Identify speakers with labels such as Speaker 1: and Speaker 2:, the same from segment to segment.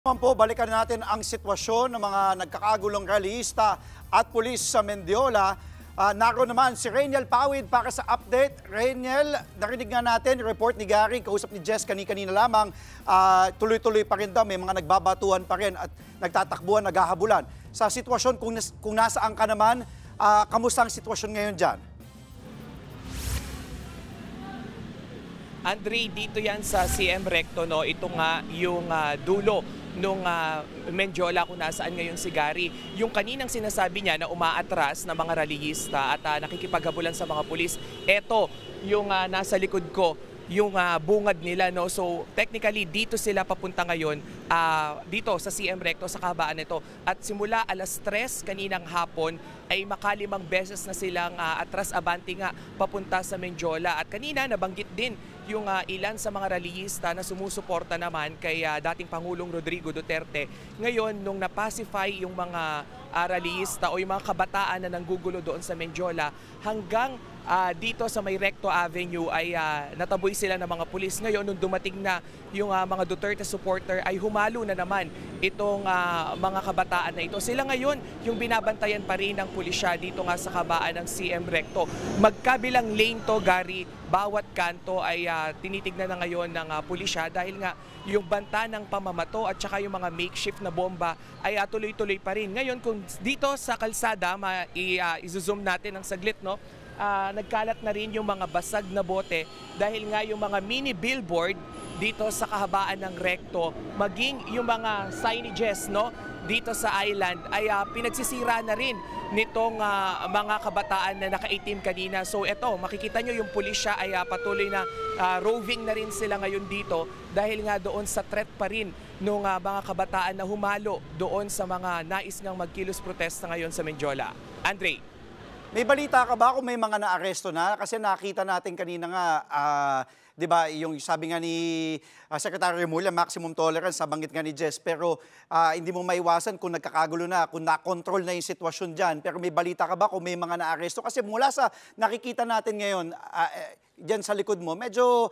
Speaker 1: Naman po, balikan natin ang sitwasyon ng mga nagkakagulong rallyista at pulis sa Mendiola. Naroon naman si Rainiel Pawid para sa update. Rainiel, narinig nga natin, report ni Gary, kausap ni Jess kanina lamang, tuloy-tuloy pa rin daw, may mga nagbabatuhan pa rin at nagtatakbuhan, naghahabulan. Sa sitwasyon, kung nasaan ka naman, kamusta ang sitwasyon ngayon dyan?
Speaker 2: Andre, dito yan sa CM Recto, no? Ito nga yung dulo nung Mendiola kung nasaan ngayon si Gary. Yung kaninang sinasabi niya na umaatras na mga rallyista at nakikipaghabulan sa mga pulis. Ito yung nasa likod ko, yung bungad nila, no? So technically dito sila papunta ngayon, dito sa CM Recto sa kabaan nito. At simula alas 3 kaninang hapon ay makalimang beses na silang atras abante nga papunta sa Mendiola. At kanina nabanggit din yung ilan sa mga rallyista na sumusuporta naman kay dating Pangulong Rodrigo Duterte. Ngayon, nung napacify yung mga rallyista o yung mga kabataan na nanggugulo doon sa Mendiola, hanggang dito sa may Recto Avenue ay nataboy sila ng mga pulis. Ngayon, nung dumating na yung mga Duterte supporter ay humalo na naman itong mga kabataan na ito. Sila ngayon yung binabantayan pa rin ng pulisya dito nga sa kabaan ng CM Recto. Magkabilang lane to, Gary, bawat kanto ay tinitignan na ngayon ng pulisya dahil nga yung banta ng pamamato at saka yung mga makeshift na bomba ay tuloy-tuloy pa rin. Ngayon, kung dito sa kalsada, i-zoom natin ng saglit, no? Nagkalat na rin yung mga basag na bote dahil nga yung mga mini billboard dito sa kahabaan ng Recto, maging yung mga signages, no, dito sa island ay pinagsisira na rin nitong mga kabataan na nakaitim kanina. So eto, makikita nyo yung pulisya ay patuloy na roving na rin sila ngayon dito dahil nga doon sa threat pa rin ng mga kabataan na humalo doon sa mga nais ngang magkilos protesta ngayon sa Mendiola. Andre.
Speaker 1: May balita ka ba kung may mga naaresto na? Kasi nakita natin kanina nga, di ba, yung sabi nga ni Secretary Remulla, maximum tolerance, nabanggit nga ni Jess, pero hindi mo maiwasan kung nagkakagulo na, kung na-control na yung sitwasyon dyan. Pero may balita ka ba kung may mga naaresto? Kasi mula sa nakikita natin ngayon, dyan sa likod mo, medyo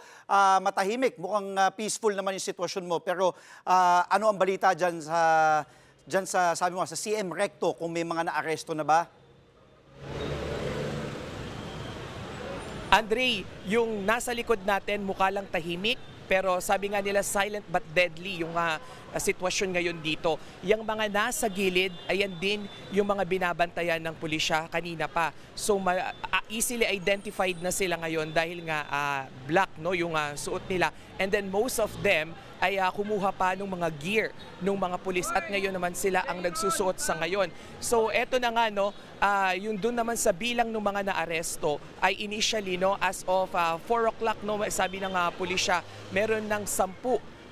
Speaker 1: matahimik, mukhang peaceful naman yung sitwasyon mo. Pero ano ang balita dyan sa sabi mo, sa CM Recto, kung may mga naaresto na ba?
Speaker 2: Andre, yung nasa likod natin mukha lang tahimik, pero sabi nga nila silent but deadly yung sitwasyon ngayon dito. Yung mga nasa gilid, ayan din yung mga binabantayan ng pulisya kanina pa. So easily identified na sila ngayon dahil nga black, no, yung suot nila. And then most of them ay kumuha pa ng mga gear ng mga pulis at ngayon naman sila ang nagsusuot sa ngayon. So eto na nga, no, yung doon naman sa bilang ng mga naaresto ay initially, no, as of 4 o'clock, no, sabi ng pulisya, meron ng 10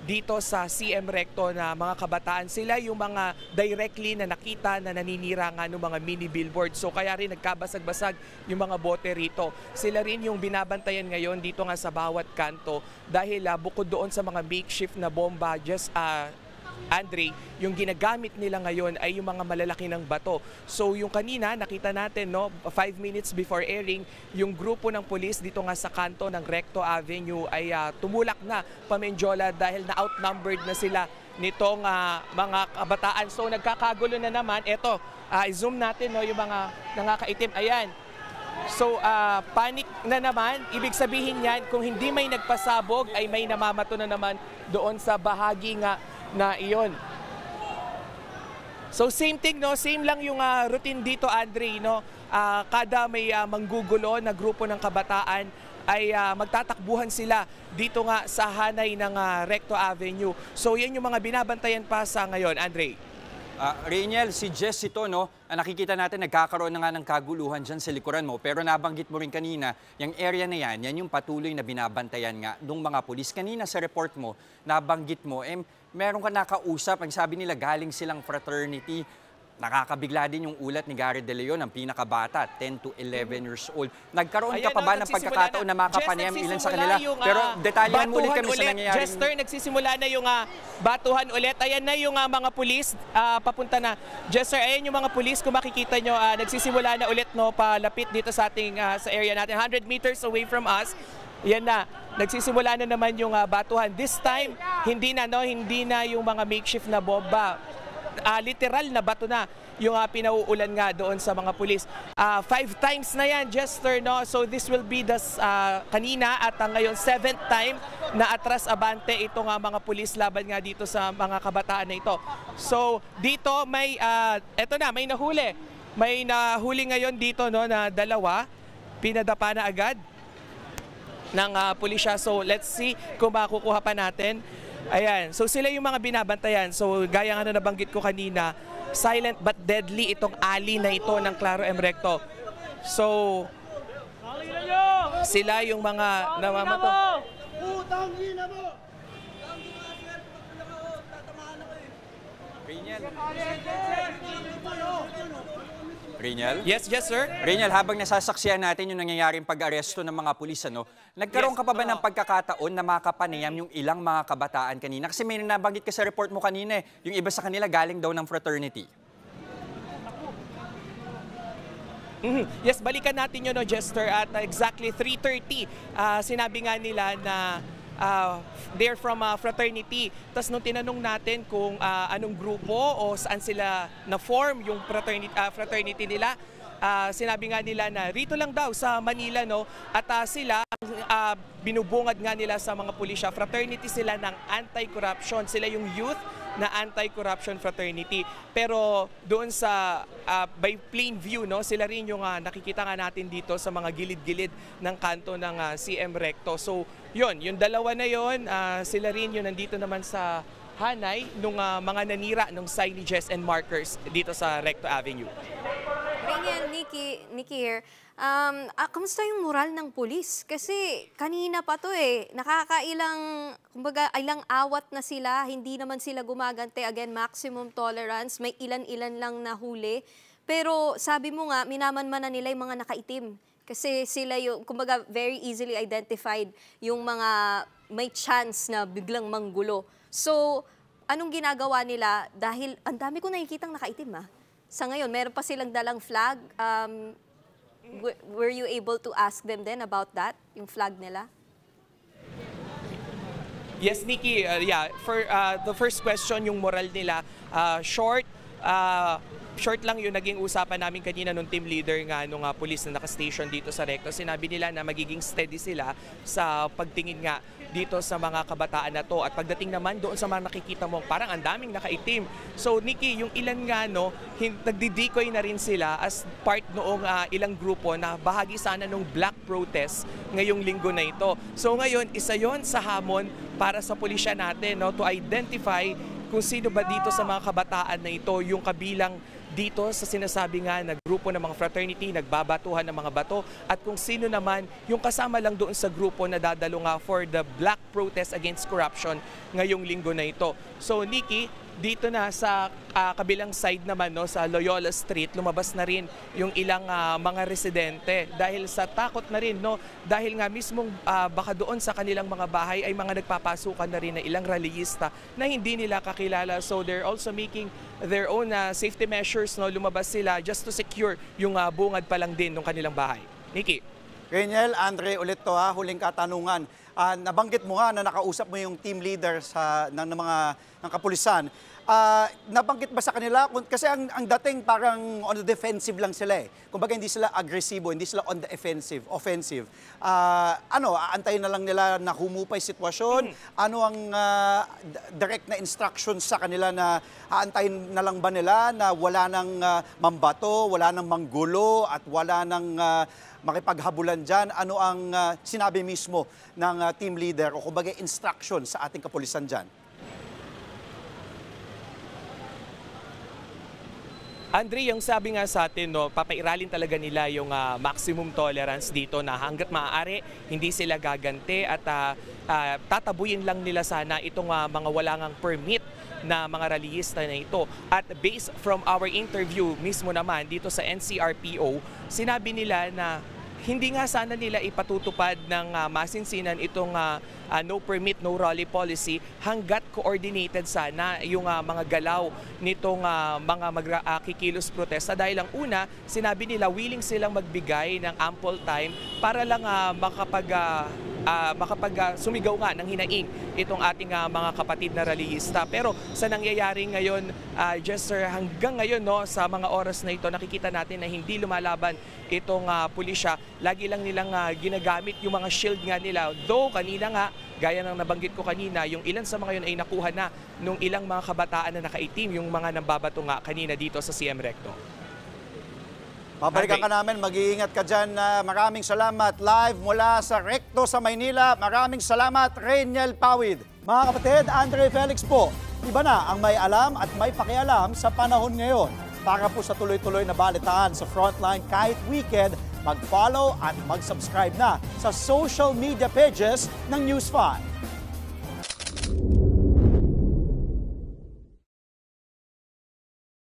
Speaker 2: dito sa CM Recto na mga kabataan. Sila yung mga directly na nakita na naninira nga ng mga mini billboard. So kaya rin nagkabasag-basag yung mga bote rito. Sila rin yung binabantayan ngayon dito nga sa bawat kanto dahil bukod doon sa mga makeshift na bomba, Andre, yung ginagamit nila ngayon ay yung mga malalaki ng bato. So yung kanina nakita natin, no, 5 minutes before airing, yung grupo ng pulis dito nga sa kanto ng Recto Avenue ay tumulak na pa Mendiola dahil na outnumbered na sila nitong mga kabataan. So nagkakagulo na naman. Eto, i-zoom natin, no, yung mga nangakaitim. Ayan. So panic na naman. Ibig sabihin yan, kung hindi may nagpasabog ay may namamato na naman doon sa bahagi nga na iyon. So same thing, no, same lang yung routine dito, Andre, no. Kada may manggugulo na grupo ng kabataan ay magtatakbuhan sila dito nga sa hanay ng Recto Avenue. So yan yung mga binabantayan pa sa ngayon, Andre.
Speaker 3: Rainiel, si Jess ito, no, nakikita natin nagkakaroon na nga ng kaguluhan dyan sa likuran mo. Pero nabanggit mo rin kanina, yung area na yan yung patuloy na binabantayan nga ng mga pulis. Kanina sa report mo, nabanggit mo, meron ka nakausap, ang sabi nila galing silang fraternity. Nakakabigla din yung ulat ni Gary De Leon, ang pinakabata, 10 to 11 years old. Nagkaroon ka pa ba ng pagkakataon na makapanayam ilan sa kanila? Pero detalyan mo ulit kami sa nangyayari.
Speaker 2: Jester, nagsisimula na yung batuhan ulit. Ayan na yung mga pulis, papunta na. Jester, ayan yung mga pulis, kung makikita nyo, nagsisimula na ulit, no, palapit dito sa ating sa area natin. 100 meters away from us. yan na. Nagsisimula na naman yung batuhan. This time, hindi na yung mga makeshift na bomba. Literal na bato na yung pinauulan nga doon sa mga pulis. 5 times na yan, Jester, no? So this will be the kanina at ngayon 7th time na atras abante itong mga pulis laban nga dito sa mga kabataan na ito. So dito may may nahuli. May nahuli ngayon dito, no, na dalawa. Pinadapa na agad ng pulisya. So let's see kung makukuha pa natin. Ayan, so sila yung mga binabantayan. So gaya nga na nabanggit ko kanina, silent but deadly itong alley na ito ng Claro M. Recto. So sila yung mga namamato.
Speaker 3: Reniel?
Speaker 2: Yes, sir.
Speaker 3: Reniel, habang nasasaksihan natin yung nangyayaring pag-aresto ng mga pulis, nagkaroon ka pa ba ng pagkakataon na makapanayam yung ilang mga kabataan kanina? Kasi may nabanggit ka sa report mo kanina, yung iba sa kanila galing daw ng fraternity.
Speaker 2: Yes, balikan natin yun, Jester, at exactly 3:30. Sinabi nga nila na they're from fraternity. Tapos nung tinanong natin kung anong grupo o saan sila na-form yung fraternity nila, sinabi nga nila na rito lang daw sa Manila, no? At sila, binubungad nga nila sa mga pulisya. Fraternity sila ng anti-corruption. Sila yung youth na anti-corruption fraternity. Pero doon sa by plain view, no, sila rin yung nakikita nga natin dito sa mga gilid-gilid ng kanto ng CM Recto. So yung dalawa na yon, sila rin yung nandito naman sa hanay nung mga nanira ng signages and markers dito sa Recto Avenue.
Speaker 4: Reniel, Nikki here. Kamusta yung moral ng pulis? Kasi kanina pa to nakakailang, kumbaga, ilang awat na sila, hindi naman sila gumagante. Again, maximum tolerance, may ilan-ilan lang nahuli. Pero sabi mo nga, minamanman na nila yung mga nakaitim. Kasi sila yung, kumbaga, very easily identified yung mga may chance na biglang manggulo. So, anong ginagawa nila? Dahil ang dami ko nakikitang nakaitim Sa ngayon, meron pa silang dalang flag. Were you able to ask them then about that, yung flag nila?
Speaker 2: Yes, Nikki. For the first question, yung moral nila, short lang yung naging usapan namin kanina nung team leader nga nung pulis na naka-station dito sa Recto. Sinabi nila na magiging steady sila sa pagtingin nga dito sa mga kabataan na to. At pagdating naman doon sa mga nakikita mo, parang ang daming nakaitim. So Nikki, yung ilan nga nagdidikoy na rin sila as part noong ilang grupo na bahagi sana nung black protest ngayong linggo na ito. So ngayon, isa yon sa hamon para sa pulisya natin, to identify kung sino ba dito sa mga kabataan na ito yung kabilang dito sa sinasabi nga na grupo ng mga fraternity, nagbabatuhan ng mga bato, at kung sino naman yung kasama lang doon sa grupo na dadalo nga for the black protest against corruption ngayong linggo na ito. So Nikki, dito na sa kabilang side naman, sa Loyola Street, lumabas na rin yung ilang mga residente dahil sa takot na rin, dahil nga mismong baka doon sa kanilang mga bahay ay mga nagpapasukan na rin na ilang rallyista na hindi nila kakilala. So they're also making their own safety measures, lumabas sila just to secure yung bungad pa lang din ng kanilang bahay. Nikki.
Speaker 1: Reniel, Andre, ulit to huling katanungan. Nabanggit mo nga na nakausap mo yung team leader ng kapulisan. Nabanggit ba sa kanila? Kasi ang dating parang on the defensive lang sila Kumbaga hindi sila agresibo, hindi sila on the offensive. Aantayin na lang nila na humupay sitwasyon? Ano ang direct na instructions sa kanila na aantayin na lang ba nila na wala nang mambato, wala nang manggulo, at wala nang makipaghabulan dyan? Ano ang sinabi mismo ng team leader o kumbaga instruction sa ating kapulisan dyan?
Speaker 2: Andre, yung sabi nga sa atin, papairalin talaga nila yung maximum tolerance dito na hanggat maaari hindi sila gagante at tatabuyin lang nila sana itong mga wala ngang permit na mga rallyista na ito. At based from our interview mismo naman dito sa NCRPO, sinabi nila na hindi nga sana nila ipatutupad ng masinsinan itong no permit, no rally policy hanggat coordinated sana yung mga galaw nitong mga kikilos protesta. Dahil ang una, sinabi nila willing silang magbigay ng ample time para lang sumigaw nga ng hinaing itong ating mga kapatid na rallyista. Pero sa nangyayari ngayon, Jester, hanggang ngayon sa mga oras na ito, nakikita natin na hindi lumalaban itong pulisya. Lagi lang nilang ginagamit yung mga shield nga nila. Though kanina nga, gaya ng nabanggit ko kanina, yung ilan sa mga yun ay nakuha na nung ilang mga kabataan na nakaitim, yung mga nambabato nga kanina dito sa CM Recto.
Speaker 1: Babalikan ka namin, mag-iingat ka dyan. Maraming salamat. Live mula sa Recto sa Maynila. Maraming salamat, Rainiel Pawid. Mga kapatid, Andre Felix po. Iba na ang may alam at may pakialam sa panahon ngayon. Para po sa tuloy-tuloy na balitaan sa Frontline kahit weekend, mag-follow at mag-subscribe na sa social media pages ng News 5.